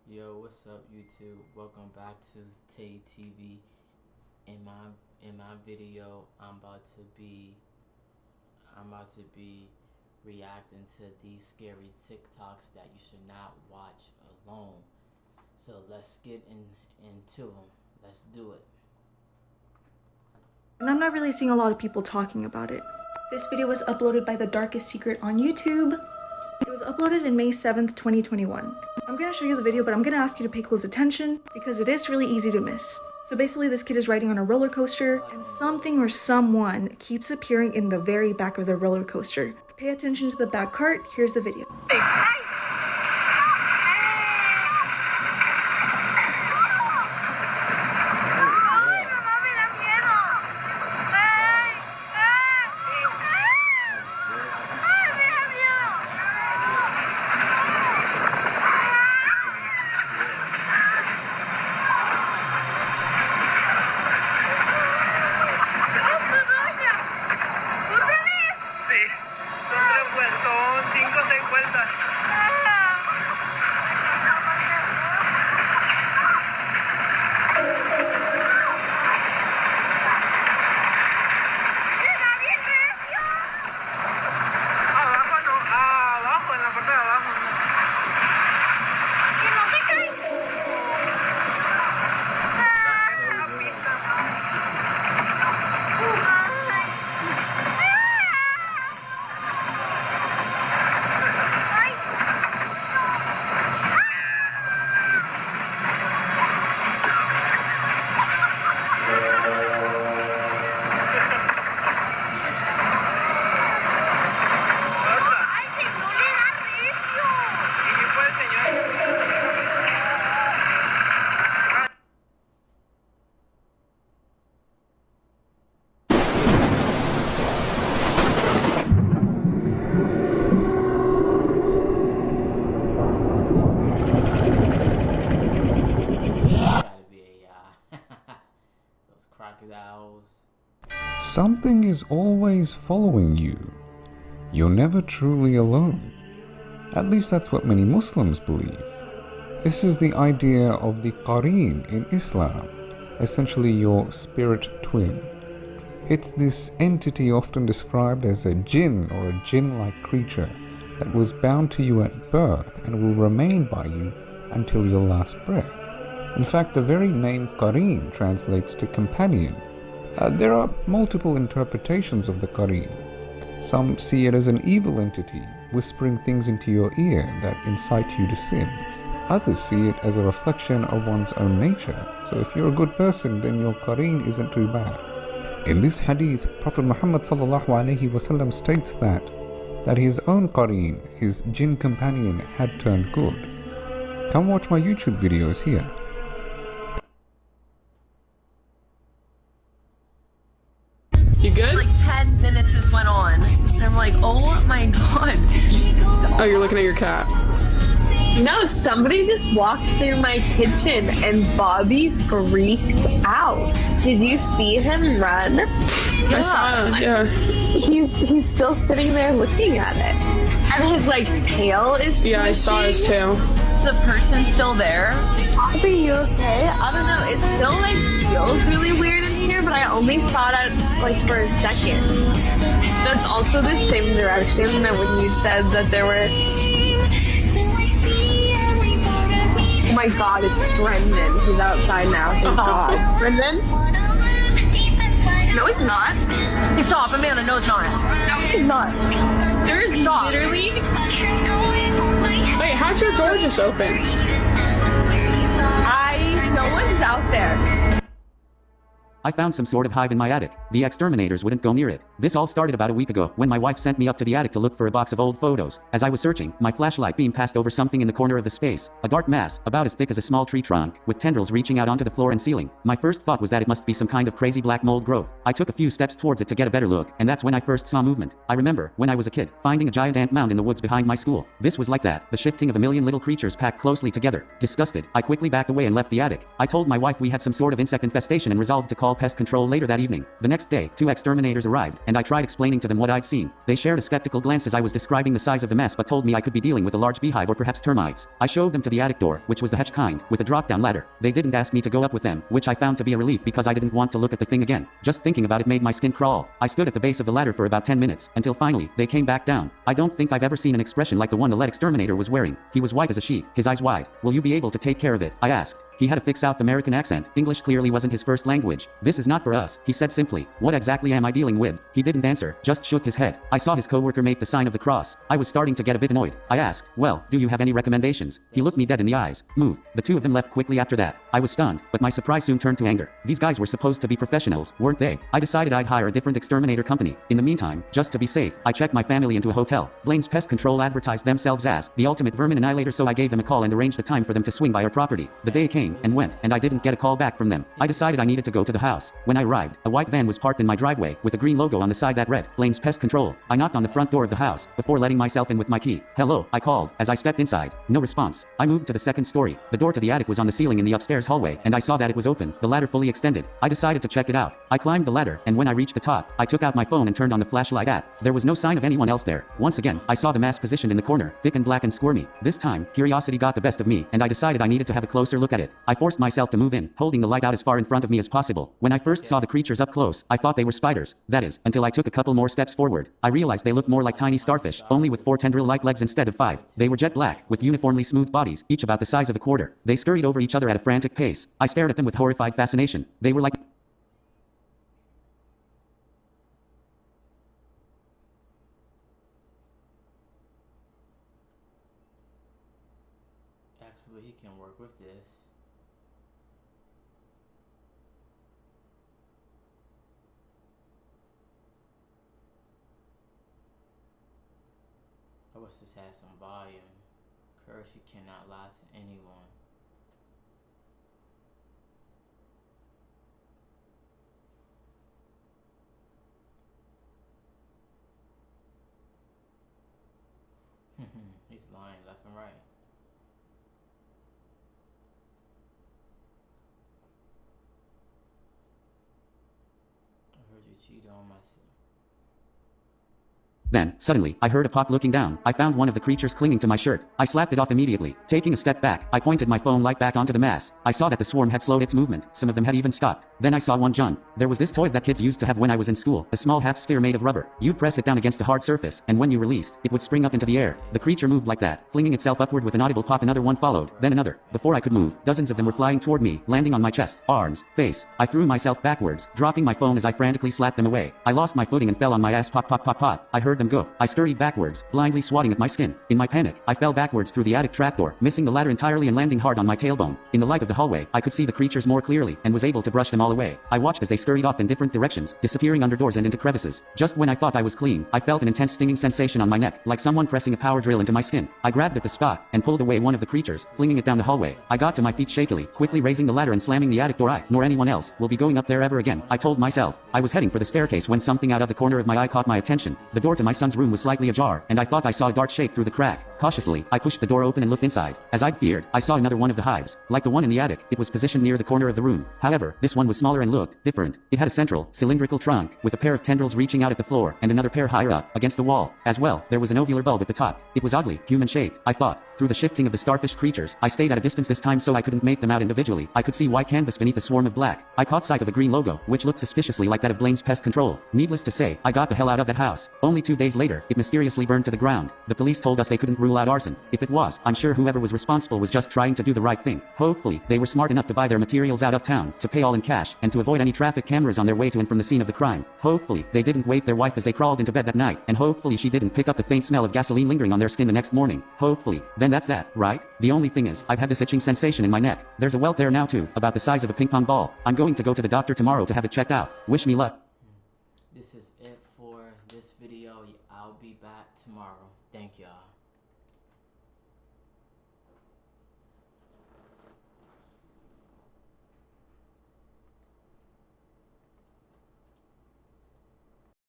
Yo, what's up, YouTube? Welcome back to Tay TV. In my video, I'm about to be reacting to these scary TikToks that you should not watch alone. So let's get into them. Let's do it. And I'm not really seeing a lot of people talking about it. This video was uploaded by The Darkest Secret on YouTube. It was uploaded in May 7th, 2021. I'm gonna show you the video, but I'm gonna ask you to pay close attention because it is really easy to miss. So basically, this kid is riding on a roller coaster and something or someone keeps appearing in the very back of the roller coaster. Pay attention to the back cart. Here's the video. Son 5 o 6 vueltas. Abajo no, abajo, en la parte de abajo. ¿Y no te caes? Una pista. Crocodiles. Something is always following you. You're never truly alone. At least that's what many Muslims believe. This is the idea of the qareen in Islam, essentially your spirit twin. It's this entity often described as a jinn or a jinn-like creature that was bound to you at birth and will remain by you until your last breath. In fact, the very name qareen translates to companion. There are multiple interpretations of the qareen. Some see it as an evil entity, whispering things into your ear that incite you to sin. Others see it as a reflection of one's own nature. So if you're a good person, then your qareen isn't too bad. In this hadith, Prophet Muhammad ﷺ states that his own qareen, his jinn companion, had turned good. Come watch my YouTube videos here. You good? Like 10 minutes this went on. And I'm like, oh my god. Oh, you're looking at your cat. No, somebody just walked through my kitchen and Bobby freaked out. Did you see him run? I saw him, yeah. He's still sitting there looking at it. And his like tail is Yeah, I saw his switching. tail. The person's still there. Bobby, you okay? I don't know. It still like feels really weird in here, but I only saw it like for a second. That's also the same direction that when you said that there were. Oh my god, it's Brendan. He's outside now. Thank God. Brendan? No, he's not. Stop, Amanda. No, it's not. No, he's not. There is literally. Wait, how'd your door just open? No one's out there. I found some sort of hive in my attic. The exterminators wouldn't go near it. This all started about a week ago, when my wife sent me up to the attic to look for a box of old photos. As I was searching, my flashlight beam passed over something in the corner of the space. A dark mass, about as thick as a small tree trunk, with tendrils reaching out onto the floor and ceiling. My first thought was that it must be some kind of crazy black mold growth. I took a few steps towards it to get a better look, and that's when I first saw movement. I remember, when I was a kid, finding a giant ant mound in the woods behind my school. This was like that, the shifting of a million little creatures packed closely together. Disgusted, I quickly backed away and left the attic. I told my wife we had some sort of insect infestation and resolved to call pest control later that evening. The next day, 2 exterminators arrived, and I tried explaining to them what I'd seen. They shared a skeptical glance as I was describing the size of the mess but told me I could be dealing with a large beehive or perhaps termites. I showed them to the attic door, which was the hedge kind, with a drop-down ladder. They didn't ask me to go up with them, which I found to be a relief because I didn't want to look at the thing again. Just thinking about it made my skin crawl. I stood at the base of the ladder for about 10 minutes, until finally, they came back down. I don't think I've ever seen an expression like the one the lead exterminator was wearing. He was white as a sheet, his eyes wide. "Will you be able to take care of it?" I asked. He had a thick South American accent. English clearly wasn't his first language. "This is not for us," he said simply. "What exactly am I dealing with?" He didn't answer, just shook his head. I saw his coworker make the sign of the cross. I was starting to get a bit annoyed. I asked, "Well, do you have any recommendations?" He looked me dead in the eyes. "Move." The two of them left quickly after that. I was stunned, but my surprise soon turned to anger. These guys were supposed to be professionals, weren't they? I decided I'd hire a different exterminator company. In the meantime, just to be safe, I checked my family into a hotel. Blaine's Pest Control advertised themselves as the ultimate vermin annihilator, so I gave them a call and arranged a time for them to swing by our property. The day came and went, and I didn't get a call back from them. I decided I needed to go to the house. When I arrived, a white van was parked in my driveway, with a green logo on the side that read, Blaine's Pest Control. I knocked on the front door of the house, before letting myself in with my key. "Hello," I called, as I stepped inside. No response. I moved to the second story. The door to the attic was on the ceiling in the upstairs hallway, and I saw that it was open, the ladder fully extended. I decided to check it out. I climbed the ladder, and when I reached the top, I took out my phone and turned on the flashlight app. There was no sign of anyone else there. Once again, I saw the mask positioned in the corner, thick and black and squirmy. This time, curiosity got the best of me, and I decided I needed to have a closer look at it. I forced myself to move in, holding the light out as far in front of me as possible. When I first saw the creatures up close, I thought they were spiders. That is, until I took a couple more steps forward. I realized they looked more like tiny starfish, only with 4 tendril-like legs instead of 5. They were jet black, with uniformly smooth bodies, each about the size of a quarter. They scurried over each other at a frantic pace. I stared at them with horrified fascination. They were like Actually, he can work with this. I wish this had some volume. Curse, you cannot lie to anyone. He's lying left and right. I heard you cheat on myself. Then, suddenly, I heard a pop looking down. I found one of the creatures clinging to my shirt. I slapped it off immediately. Taking a step back, I pointed my phone light back onto the mass. I saw that the swarm had slowed its movement. Some of them had even stopped. Then I saw one jump. There was this toy that kids used to have when I was in school, a small half sphere made of rubber. You'd press it down against a hard surface, and when you released, it would spring up into the air. The creature moved like that, flinging itself upward with an audible pop. Another one followed, then another. Before I could move, dozens of them were flying toward me, landing on my chest, arms, face. I threw myself backwards, dropping my phone as I frantically slapped them away. I lost my footing and fell on my ass. Pop, pop, pop, pop. I heard them go. I scurried backwards, blindly swatting at my skin. In my panic, I fell backwards through the attic trapdoor, missing the ladder entirely and landing hard on my tailbone. In the light of the hallway, I could see the creatures more clearly, and was able to brush them all away. I watched as they scurried off in different directions, disappearing under doors and into crevices. Just when I thought I was clean, I felt an intense stinging sensation on my neck, like someone pressing a power drill into my skin. I grabbed at the spot, and pulled away one of the creatures, flinging it down the hallway. I got to my feet shakily, quickly raising the ladder and slamming the attic door. I, nor anyone else, will be going up there ever again, I told myself. I was heading for the staircase when something out of the corner of my eye caught my attention. The door to my son's room was slightly ajar, and I thought I saw a dark shape through the crack. Cautiously, I pushed the door open and looked inside. As I'd feared, I saw another one of the hives. Like the one in the attic, it was positioned near the corner of the room. However, this one was smaller and looked different. It had a central, cylindrical trunk, with a pair of tendrils reaching out at the floor, and another pair higher up, against the wall. As well, there was an ovular bulb at the top. It was oddly human-shaped, I thought. Through the shifting of the starfish creatures, I stayed at a distance this time so I couldn't make them out individually. I could see white canvas beneath a swarm of black. I caught sight of a green logo, which looked suspiciously like that of Blaine's Pest Control. Needless to say, I got the hell out of that house. Only 2 days later, it mysteriously burned to the ground. The police told us they couldn't rule out arson. If it was, I'm sure whoever was responsible was just trying to do the right thing. Hopefully, they were smart enough to buy their materials out of town, to pay all in cash, and to avoid any traffic cameras on their way to and from the scene of the crime. Hopefully, they didn't wake their wife as they crawled into bed that night, and hopefully she didn't pick up the faint smell of gasoline lingering on their skin the next morning. Hopefully. Then that's that, right? The only thing is, I've had this itching sensation in my neck. There's a welt there now too, about the size of a ping pong ball. I'm going to go to the doctor tomorrow to have it checked out. Wish me luck. This is it for this video. I'll be back tomorrow. Thank y'all.